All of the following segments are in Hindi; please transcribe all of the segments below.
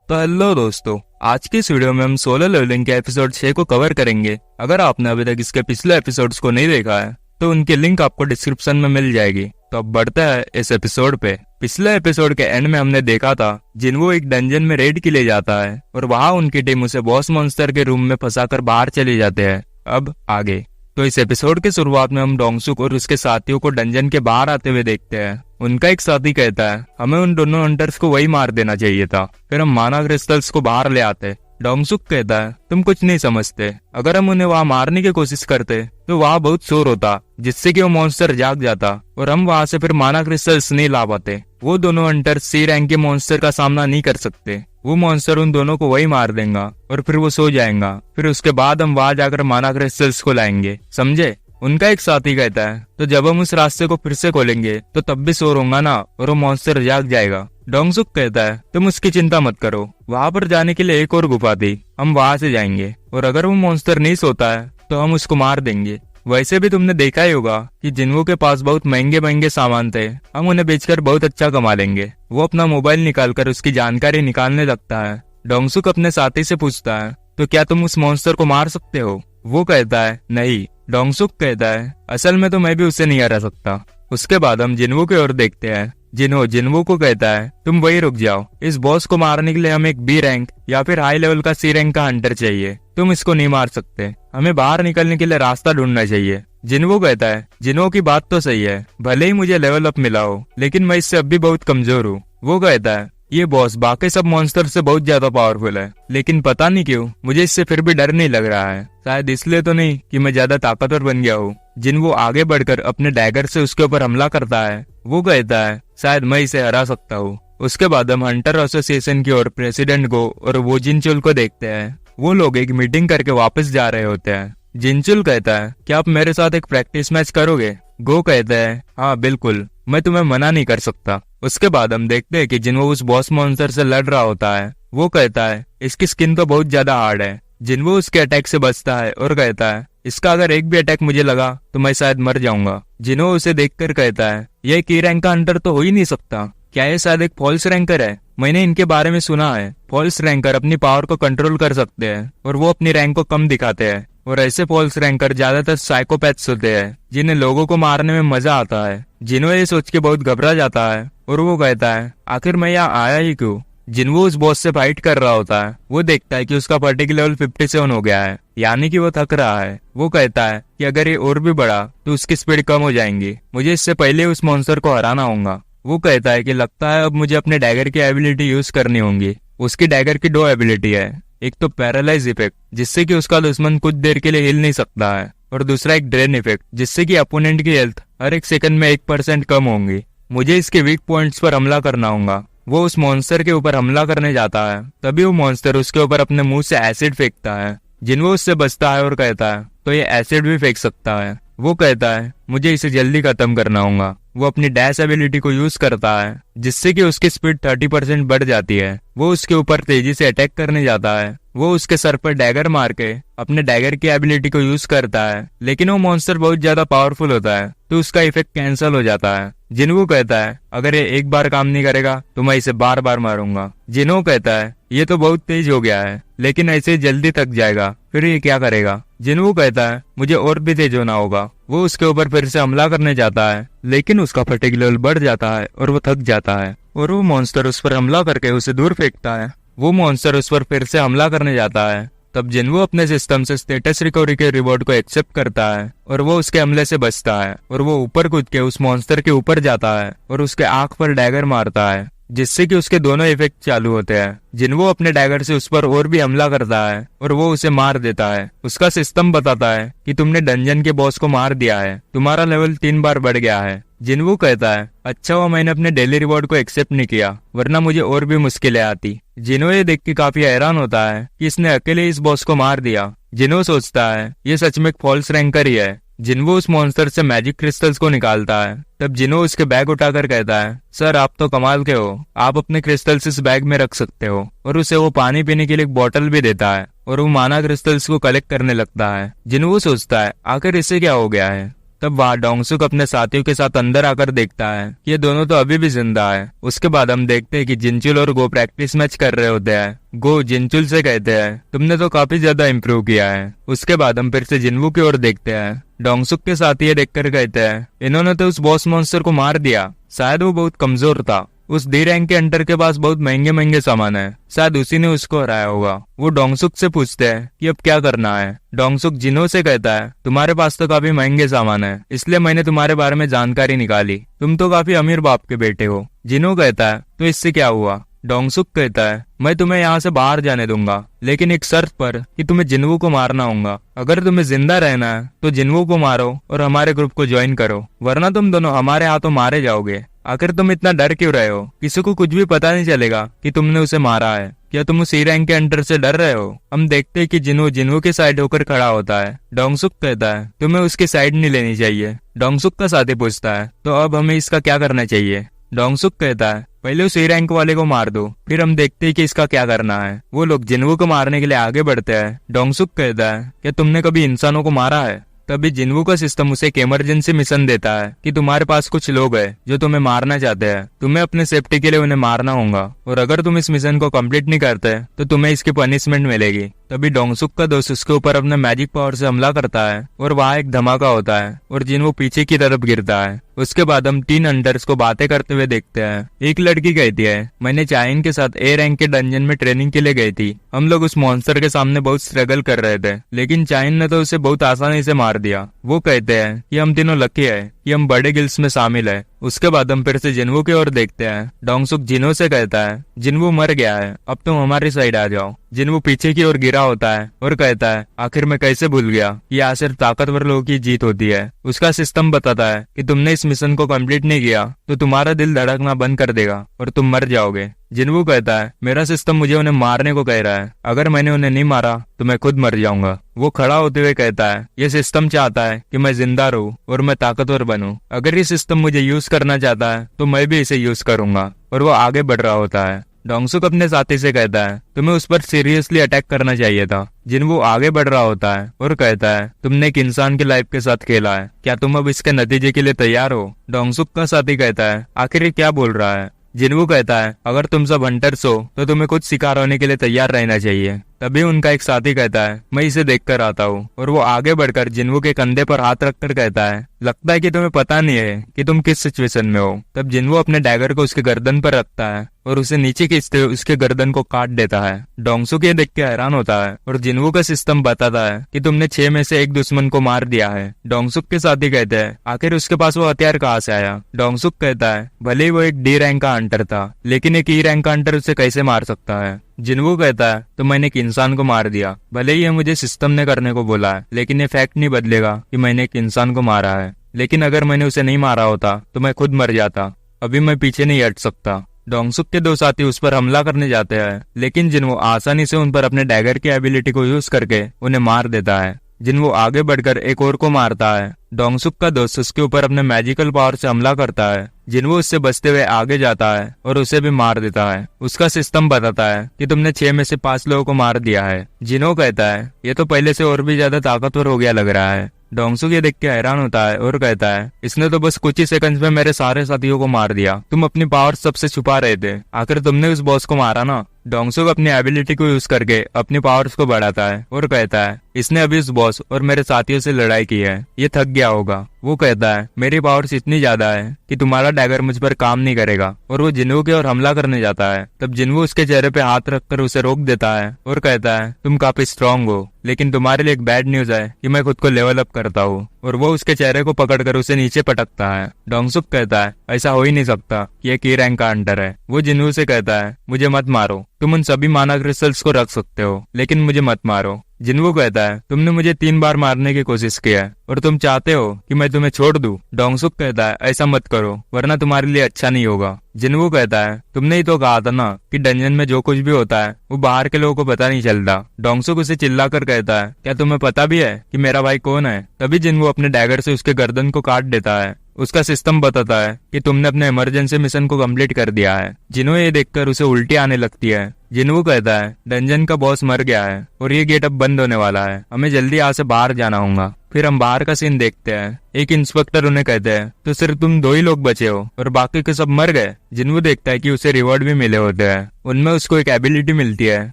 तो हेलो दोस्तों, आज की इस वीडियो में हम सोलो लेवलिंग के एपिसोड 6 को कवर करेंगे। अगर आपने अभी तक इसके पिछले एपिसोड्स को नहीं देखा है तो उनकी लिंक आपको डिस्क्रिप्शन में मिल जाएगी। तो अब बढ़ते हैं इस एपिसोड पे। पिछले एपिसोड के एंड में हमने देखा था जिन्वो एक डंजन में रेड के लिए जाता है और वहाँ उनकी टीम उसे बॉस मॉन्स्टर के रूम में फंसाकर बाहर चले जाते हैं। अब आगे तो इस एपिसोड के शुरुआत में हम डोंगसुक और उसके साथियों को डंजन के बाहर आते हुए देखते हैं। उनका एक साथी कहता है हमें उन दोनों हंटर्स को वही मार देना चाहिए था, फिर हम माना क्रिस्टल्स को बाहर ले आते। डोंगसुक कहता है तुम कुछ नहीं समझते, अगर हम उन्हें वहाँ मारने की कोशिश करते तो वहाँ बहुत शोर होता जिससे कि वो मॉन्स्टर जाग जाता और हम वहाँ से फिर माना क्रिस्टल्स नहीं ला पाते। वो दोनों हंटर सी रैंक के मॉन्स्टर का सामना नहीं कर सकते, वो मॉन्स्टर उन दोनों को वही मार देगा और फिर वो सो जाएगा। फिर उसके बाद हम वहाँ जाकर माना क्रिस्टल्स को लाएंगे, समझे। उनका एक साथी कहता है तो जब हम उस रास्ते को फिर से खोलेंगे तो तब भी शोर होगा ना और वो मॉन्स्टर जाग जाएगा। डोंगसुक कहता है तुम उसकी चिंता मत करो, वहाँ पर जाने के लिए एक और गुफा थी, हम वहाँ से जाएंगे और अगर वो मॉन्स्टर नहीं सोता है तो हम उसको मार देंगे। वैसे भी तुमने देखा ही होगा कि जिन्वो के पास बहुत महंगे महंगे सामान थे, हम उन्हें बेचकर बहुत अच्छा कमा लेंगे। वो अपना मोबाइल निकालकर उसकी जानकारी निकालने लगता है। डोंगसुक अपने साथी से पूछता है तो क्या तुम उस मॉन्स्टर को मार सकते हो? वो कहता है नहीं। डोंगसुक कहता है असल में तो मैं भी उसे नहीं हरा सकता। उसके बाद हम जिन्वो की ओर देखते हैं। जिन्वो को कहता है तुम वही रुक जाओ, इस बॉस को मारने के लिए हमें एक बी रैंक या फिर हाई लेवल का सी रैंक का हंटर चाहिए, तुम इसको नहीं मार सकते, हमें बाहर निकलने के लिए रास्ता ढूंढना चाहिए। जिन्वो कहता है जिन्वो की बात तो सही है, भले ही मुझे लेवल अप मिला हो लेकिन मैं इससे अब भी बहुत कमजोर हूँ। वो कहता है ये बॉस बाकी सब मॉन्स्टर से बहुत ज्यादा पावरफुल है, लेकिन पता नहीं क्यों मुझे इससे फिर भी डर नहीं लग रहा है, शायद इसलिए तो नहीं कि मैं ज्यादा ताकतवर बन गया हूँ। जिन्वो आगे बढ़कर अपने डैगर से उसके ऊपर हमला करता है। वो कहता है शायद मैं इसे हरा सकता हूँ। उसके बाद हम हंटर एसोसिएशन की ओर प्रेसिडेंट को और वो जिनचुल को देखते हैं। वो लोग एक मीटिंग करके वापस जा रहे होते हैं। जिनचुल कहता है क्या आप मेरे साथ एक प्रैक्टिस मैच करोगे? गो कहता है हाँ बिल्कुल, मैं तुम्हें मना नहीं कर सकता। उसके बाद हम देखते हैं कि जिन्वो उस बॉस मॉन्स्टर से लड़ रहा होता है। वो कहता है इसकी स्किन तो बहुत ज्यादा हार्ड है। जिन्वो उसके अटैक से बचता है और कहता है इसका अगर एक भी अटैक मुझे लगा तो मैं शायद मर जाऊंगा। जिन्वो उसे देखकर कहता है यह की रैंक का हंटर तो हो ही नहीं सकता, क्या ये शायद एक फॉल्स रैंकर है? मैंने इनके बारे में सुना है, फॉल्स रैंकर अपनी पावर को कंट्रोल कर सकते हैं और वो अपनी रैंक को कम दिखाते हैं और ऐसे फॉल्स रैंकर ज्यादातर साइकोपैथ्स होते हैं जिन्हें लोगों को मारने में मजा आता है। जिन्वो ये सोच के बहुत घबरा जाता है और वो कहता है आखिर मैं यहाँ आया ही क्यों? जिन्वो उस बॉस से फाइट कर रहा होता है। वो देखता है कि उसका फटीग लेवल 57 हो गया है, यानी कि वो थक रहा है। वो कहता है कि अगर ये और भी बढ़ा तो उसकी स्पीड कम हो जाएंगी, मुझे इससे पहले उस मॉन्स्टर को हराना होगा। वो कहता है कि लगता है अब मुझे अपने डैगर की एबिलिटी यूज करनी होगी। उसकी डैगर की 2 एबिलिटी है, एक तो पैरालाइज इफेक्ट जिससे कि उसका दुश्मन कुछ देर के लिए हिल नहीं सकता है और दूसरा एक ड्रेन इफेक्ट जिससे कि अपोनेंट की हेल्थ हर एक सेकंड में 1% कम होंगी। मुझे इसके वीक पॉइंट्स पर हमला करना होगा। वो उस मॉन्स्टर के ऊपर हमला करने जाता है, तभी वो मॉन्स्टर उसके ऊपर अपने मुंह से एसिड फेंकता है। जिन्वो उससे बचता है और कहता है तो ये एसिड भी फेंक सकता है। वो कहता है मुझे इसे जल्दी खत्म करना होगा। वो अपनी डैश एबिलिटी को यूज करता है जिससे कि उसकी स्पीड 30% बढ़ जाती है। वो उसके ऊपर तेजी से अटैक करने जाता है। वो उसके सर पर डैगर मार के अपने डैगर की एबिलिटी को यूज करता है, लेकिन वो मॉन्स्टर बहुत ज्यादा पावरफुल होता है तो उसका इफेक्ट कैंसिल हो जाता है। जिन्वो कहता है अगर ये एक बार काम नहीं करेगा तो मैं इसे बार बार मारूंगा। जिन्वो कहता है ये तो बहुत तेज हो गया है, लेकिन ऐसे जल्दी थक जाएगा, फिर ये क्या करेगा? जिन्वो कहता है मुझे और भी तेज होना होगा। वो उसके ऊपर फिर से हमला करने जाता है, लेकिन उसका फटीग लेवल बढ़ जाता है और वो थक जाता है और वो मॉन्स्टर उस पर हमला करके उसे दूर फेंकता है। वो मॉन्स्टर उस पर फिर से हमला करने जाता है। तब जिन्वो अपने सिस्टम से स्टेटस रिकवरी के रिवॉर्ड को एक्सेप्ट करता है और वो उसके हमले से बचता है और वो ऊपर कूद के उस मॉन्स्टर के ऊपर जाता है और उसके आंख पर डैगर मारता है जिससे कि उसके दोनों इफेक्ट चालू होते हैं। जिन्वो अपने डैगर से उस पर और भी हमला करता है और वो उसे मार देता है। उसका सिस्टम बताता है कि तुमने डंजन के बॉस को मार दिया है, तुम्हारा लेवल 3 बार बढ़ गया है। जिन्वो कहता है अच्छा हुआ मैंने अपने डेली रिवॉर्ड को एक्सेप्ट नहीं किया, वरना मुझे और भी मुश्किलें आती। जिन्वो ये देख के काफी हैरान होता है कि इसने अकेले इस बॉस को मार दिया। जिन्वो सोचता है ये सच में एक फॉल्स रैंकर ही है। जिन्वो उस मॉन्स्टर से मैजिक क्रिस्टल्स को निकालता है। तब जिन्वो उसके बैग उठाकर कहता है सर आप तो कमाल के हो, आप अपने क्रिस्टल्स इस बैग में रख सकते हो। और उसे वो पानी पीने के लिए एक बोतल भी देता है और वो माना क्रिस्टल्स को कलेक्ट करने लगता है। जिन्वो सोचता है आखिर इसे क्या हो गया है। तब वहाँ डोंगसुक अपने साथियों के साथ अंदर आकर देखता है कि ये दोनों तो अभी भी जिंदा है। उसके बाद हम देखते हैं कि जिनचुल और गो प्रैक्टिस मैच कर रहे होते हैं। गो जिनचुल से कहते हैं तुमने तो काफी ज्यादा इम्प्रूव किया है। उसके बाद हम फिर से जिनवू की ओर देखते हैं। डोंगसुक के साथ ये देखकर कहते हैं इन्होंने तो उस बॉस मॉन्स्टर को मार दिया, शायद वो बहुत कमजोर था। उस डी रैंक के अंडर के पास बहुत महंगे महंगे सामान है, शायद उसी ने उसको हराया होगा। वो डोंगसुक से पूछते हैं कि अब क्या करना है। डोंगसुक जिनो से कहता है तुम्हारे पास तो काफी महंगे सामान है, इसलिए मैंने तुम्हारे बारे में जानकारी निकाली। तुम तो काफी अमीर बाप के बेटे हो। जिनो कहता है तो इससे क्या हुआ। डोंगसुक कहता है मैं तुम्हें यहाँ से बाहर जाने दूंगा, लेकिन एक शर्त पर कि तुम्हें जिनवू को मारना होगा। अगर तुम्हें जिंदा रहना है तो जिनवू को मारो और हमारे ग्रुप को ज्वाइन करो, वरना तुम दोनों हमारे हाथों मारे जाओगे। आखिर तुम इतना डर क्यों रहे हो? किसी को कुछ भी पता नहीं चलेगा कि तुमने उसे मारा है। क्या तुम उस रैंक के अंडर से डर रहे हो? हम देखते हैं कि जिनवू के साइड होकर खड़ा होता है। डोंगसुक कहता है तुम्हें उसकी साइड नहीं लेनी चाहिए। डोंगसुक का साथी पूछता है तो अब हमें इसका क्या करना चाहिए। डोंगसुक कहता है पहले उस रैंक वाले को मार दो, फिर हम देखते हैं कि इसका क्या करना है। वो लोग जिनवू को मारने के लिए आगे बढ़ते हैं। डोंगसुक कहता है क्या तुमने कभी इंसानों को मारा है? तभी जिनवू का सिस्टम उसे एक इमरजेंसी मिशन देता है कि तुम्हारे पास कुछ लोग हैं जो तुम्हें मारना चाहते हैं। तुम्हें अपने सेफ्टी के लिए उन्हें मारना होगा, और अगर तुम इस मिशन को कंप्लीट नहीं करते तो तुम्हें इसकी पनिशमेंट मिलेगी। तभी डोंगसुक का दोस्त उसके ऊपर अपने मैजिक पावर से हमला करता है और वहाँ एक धमाका होता है और जिनवू पीछे की तरफ गिरता है। उसके बाद हम 3 अंडर्स को बातें करते हुए देखते हैं। एक लड़की कहती है मैंने चाइन के साथ ए रैंक के डंजन में ट्रेनिंग के लिए गई थी। हम लोग उस मॉन्स्टर के सामने बहुत स्ट्रगल कर रहे थे, लेकिन चाइन ने तो उसे बहुत आसानी से मार दिया। वो कहते हैं कि हम तीनों लकी है कि हम बड़े गिल्ड्स में शामिल है। उसके बाद हम फिर से जिनवू की ओर देखते हैं। डोंगसुक जिनो से कहता है जिनवू मर गया है, अब तुम हमारी साइड आ जाओ। जिनवू पीछे की ओर गिरा होता है और कहता है आखिर मैं कैसे भूल गया, ये सिर्फ ताकतवर लोगों की जीत होती है। उसका सिस्टम बताता है कि तुमने इस मिशन को कंप्लीट नहीं किया तो तुम्हारा दिल धड़कना बंद कर देगा और तुम मर जाओगे। जिनवू कहता है मेरा सिस्टम मुझे उन्हें मारने को कह रहा है, अगर मैंने उन्हें नहीं मारा तो मैं खुद मर जाऊंगा। वो खड़ा होते हुए कहता है ये सिस्टम चाहता है कि मैं जिंदा रहूं और मैं ताकतवर बनूं। अगर ये सिस्टम मुझे यूज करना चाहता है तो मैं भी इसे यूज करूंगा। और वो आगे बढ़ रहा होता है। डोंगसुक अपने साथी से कहता है तुम्हें उस पर सीरियसली अटैक करना चाहिए था। जिनवू आगे बढ़ रहा होता है और कहता है तुमने एक इंसान की लाइफ के साथ खेला है, क्या तुम अब इसके नतीजे के लिए तैयार हो? डोंगसुक का साथी कहता है आखिर ये क्या बोल रहा है? जिनवू कहता है अगर तुम सब हंटर्स हो तो तुम्हें कुछ शिकार होने के लिए तैयार रहना चाहिए। तभी उनका एक साथी कहता है मैं इसे देखकर आता हूँ, और वो आगे बढ़कर जिनवू के कंधे पर हाथ रखकर कहता है लगता है कि तुम्हें पता नहीं है कि तुम किस सिचुएशन में हो। तब जिनवू अपने डैगर को उसके गर्दन पर रखता है और उसे नीचे खींचते हुए उसके गर्दन को काट देता है। डोंगसुक ये देख के हैरान होता है और जिनवू का सिस्टम बताता है कि तुमने 6 में से एक दुश्मन को मार दिया है। डोंगसुक के साथी कहते हैं आखिर उसके पास वो हथियार कहाँ से आया? डोंगसुक कहता है भले ही वो एक डी रैंक का हंटर था, लेकिन एक ई रैंक का हंटर उसे कैसे मार सकता है? जिनवू कहता है तो मैंने एक इंसान को मार दिया, भले ही ये मुझे सिस्टम ने करने को बोला है, लेकिन ये फैक्ट नहीं बदलेगा कि मैंने एक इंसान को मारा है। लेकिन अगर मैंने उसे नहीं मारा होता तो मैं खुद मर जाता। अभी मैं पीछे नहीं हट सकता। डोंगसुक के 2 साथी उस पर हमला करने जाते हैं, लेकिन जिनवू आसानी से उन पर अपने डैगर की एबिलिटी को यूज करके उन्हें मार देता है। जिनवू आगे बढ़कर एक और को मारता है। डोंगसुक का दोस्त उसके ऊपर अपने मैजिकल पावर से हमला करता है। जिनवू उससे बचते हुए आगे जाता है और उसे भी मार देता है। उसका सिस्टम बताता है कि तुमने 6 में से 5 लोगों को मार दिया है। जिनो कहता है ये तो पहले से और भी ज्यादा ताकतवर हो गया लग रहा है। डोंगसुक ये देख के हैरान होता है और कहता है इसने तो बस कुछ ही सेकंड्स में मेरे सारे साथियों को मार दिया। तुम अपनी पावर सबसे छुपा रहे थे, आखिर तुमने उस बॉस को मारा ना। डोंगसुक अपनी एबिलिटी को यूज करके अपनी पावर्स को बढ़ाता है और कहता है इसने अभी उस बॉस और मेरे साथियों से लड़ाई की है, ये थक गया होगा। वो कहता है मेरी पावर्स इतनी ज्यादा है कि तुम्हारा डैगर मुझ पर काम नहीं करेगा, और वो जिनवू की ओर हमला करने जाता है। तब जिनवू उसके चेहरे पे हाथ रखकर उसे रोक देता है और कहता है तुम काफी स्ट्रांग हो, लेकिन तुम्हारे लिए एक बैड न्यूज है कि मैं खुद को लेवल अप करता हूँ। और वो उसके चेहरे को पकड़कर उसे नीचे पटकता है। डोंगसुक कहता है ऐसा हो ही नहीं सकता कि एक ई रैंक का हंटर है। वो जिनवू से कहता है मुझे मत मारो, तुम उन सभी माना क्रिस्टल्स को रख सकते हो, लेकिन मुझे मत मारो। जिनवू कहता है तुमने मुझे 3 बार मारने की कोशिश की है और तुम चाहते हो कि मैं तुम्हें छोड़ दूं। डोंगसुक कहता है ऐसा मत करो, वरना तुम्हारे लिए अच्छा नहीं होगा। जिनवू कहता है तुमने ही तो कहा था ना कि डंजन में जो कुछ भी होता है वो बाहर के लोगों को पता नहीं चलता। डोंगसुक उसे चिल्लाकर कहता है क्या तुम्हें पता भी है कि मेरा भाई कौन है? तभी जिनवू अपने डैगर से उसके गर्दन को काट देता है। उसका सिस्टम बताता है कि तुमने अपने इमरजेंसी मिशन को कंप्लीट कर दिया है। जिन्हों ये देखकर उसे उल्टी आने लगती है। जिनवू कहता है डंजन का बॉस मर गया है और ये गेट अब बंद होने वाला है, हमें जल्दी यहाँ से बाहर जाना होगा। फिर हम बाहर का सीन देखते हैं। एक इंस्पेक्टर उन्हें कहते हैं तो सिर्फ तुम 2 ही लोग बचे हो और बाकी के सब मर गए। जिन्हों देखता है कि उसे रिवॉर्ड भी मिले होते हैं। उनमें उसको एक एबिलिटी मिलती है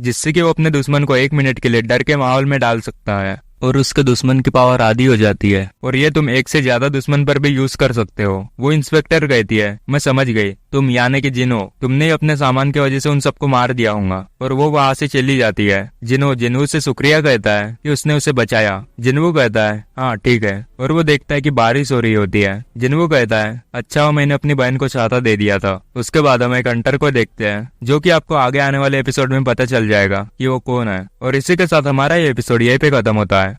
जिससे कि वो अपने दुश्मन को 1 मिनट के लिए डर के माहौल में डाल सकता है और उसके दुश्मन की पावर आधी हो जाती है और ये तुम 1 से ज्यादा दुश्मन पर भी यूज कर सकते हो। वो इंस्पेक्टर कहती है मैं समझ गई, तुम यानी कि जिनो, तुमने अपने सामान की वजह से उन सबको मार दिया होगा। और वो वहां से चली जाती है। जिनो से शुक्रिया कहता है कि उसने उसे बचाया। जिन्हो कहता है हाँ ठीक है और वो देखता है कि बारिश हो रही होती है। जिन्हो कहता है अच्छा मैंने अपनी बहन को छाता दे दिया था। उसके बाद हम एक हंटर को देखते हैं जो कि आपको आगे आने वाले एपिसोड में पता चल जाएगा कि वो कौन है। और इसी के साथ हमारा ये एपिसोड यहीं पे खत्म होता है।